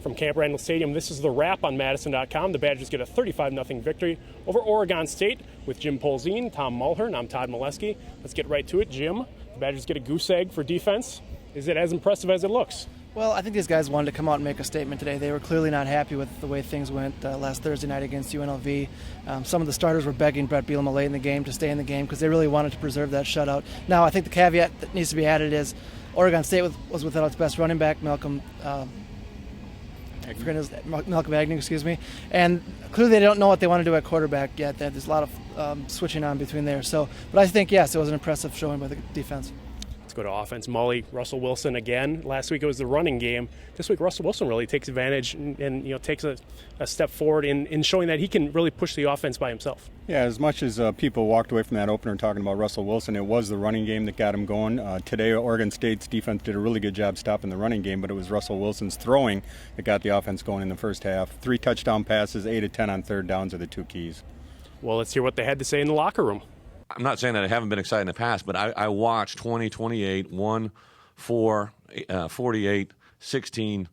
From Camp Randall Stadium, this is The Wrap on madison.com. The Badgers get a 35-0 victory over Oregon State with Jim Polzine, Tom Mulhern. I'm Todd Milewski. Let's get right to it. Jim, the Badgers get a goose egg for defense. Is it as impressive as it looks? Well, I think these guys wanted to come out and make a statement today. They were clearly not happy with the way things went last Thursday night against UNLV. Some of the starters were begging Brett Bielema late in the game to stay in the game because they really wanted to preserve that shutout. Now, I think the caveat that needs to be added is Oregon State was without its best running back, Malcolm Agnew, and clearly they don't know what they want to do at quarterback yet. There's a lot of switching on between there. But I think, yes, it was an impressive showing by the defense. Let's go to offense. Mully, Russell Wilson again. Last week it was the running game. This week Russell Wilson really takes advantage and takes a step forward in showing that he can really push the offense by himself. Yeah, as much as people walked away from that opener talking about Russell Wilson, it was the running game that got him going. Today, Oregon State's defense did a really good job stopping the running game, but it was Russell Wilson's throwing that got the offense going in the first half. 3 touchdown passes, 8 of 10 on third downs are the two keys. Well, let's hear what they had to say in the locker room. I'm not saying that I haven't been excited in the past, but I watched 20, 28, 1, 4, 48, 16,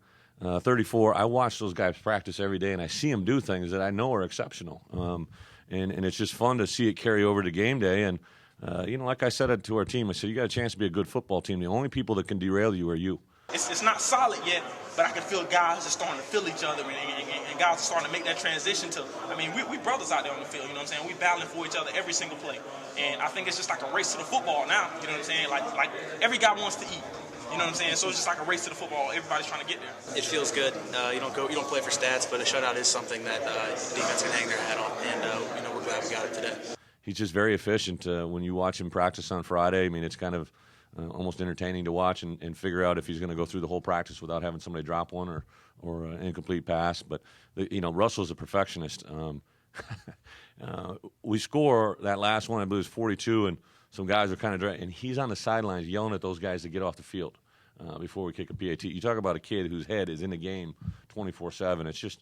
34. I watch those guys practice every day, and I see them do things that I know are exceptional. And it's just fun to see it carry over to game day. And, like I said to our team, I said, you got a chance to be a good football team. The only people that can derail you are you. It's not solid yet, but I can feel guys just starting to feel each other, and guys are starting to make that transition to, we brothers out there on the field, you know what I'm saying? We battling for each other every single play. And I think it's just like a race to the football now, you know what I'm saying? Like every guy wants to eat. You know what I'm saying? So it's just like a race to the football. Everybody's trying to get there. It feels good. You don't play for stats, but a shutout is something that the defense can hang their hat on, and we're glad we got it today. He's just very efficient. When you watch him practice on Friday, it's kind of almost entertaining to watch and figure out if he's going to go through the whole practice without having somebody drop one or an incomplete pass. But Russell's a perfectionist. We score that last one, I believe it was 42, and some guys are kind of and he's on the sidelines yelling at those guys to get off the field before we kick a PAT. You talk about a kid whose head is in the game 24/7.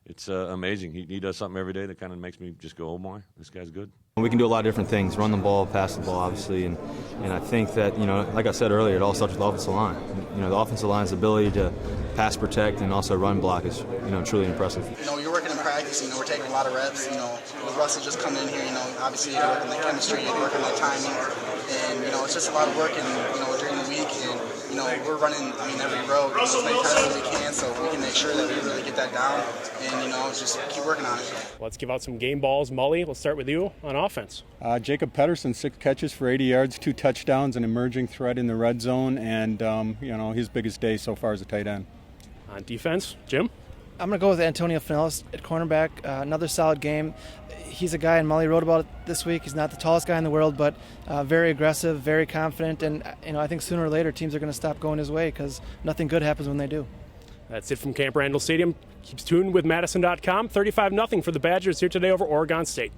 It's amazing. He does something every day that kind of makes me just go, oh my, this guy's good. We can do a lot of different things, run the ball, pass the ball, obviously, and I think that, like I said earlier, it all starts with the offensive line. The offensive line's ability to pass protect and also run block is, truly impressive. You're working in practice, we're taking a lot of reps, with Russell just coming in here, obviously you're working the chemistry, you're working the timing, and, it's just a lot of work during the week, and, we're running, every row as many times as we can, so we can make sure that we really get that down, and, just keep working on it. Let's give out some game balls. Mully, let's start with you on offense. Jacob Pedersen, 6 catches for 80 yards, 2 touchdowns, an emerging threat in the red zone, and, his biggest day so far as a tight end. On defense, Jim? I'm going to go with Antonio Finellis at cornerback. Another solid game. He's a guy, and Mully wrote about it this week. He's not the tallest guy in the world, but very aggressive, very confident. And, I think sooner or later teams are going to stop going his way because nothing good happens when they do. That's it from Camp Randall Stadium. Keeps tuned with madison.com. 35-0 for the Badgers here today over Oregon State.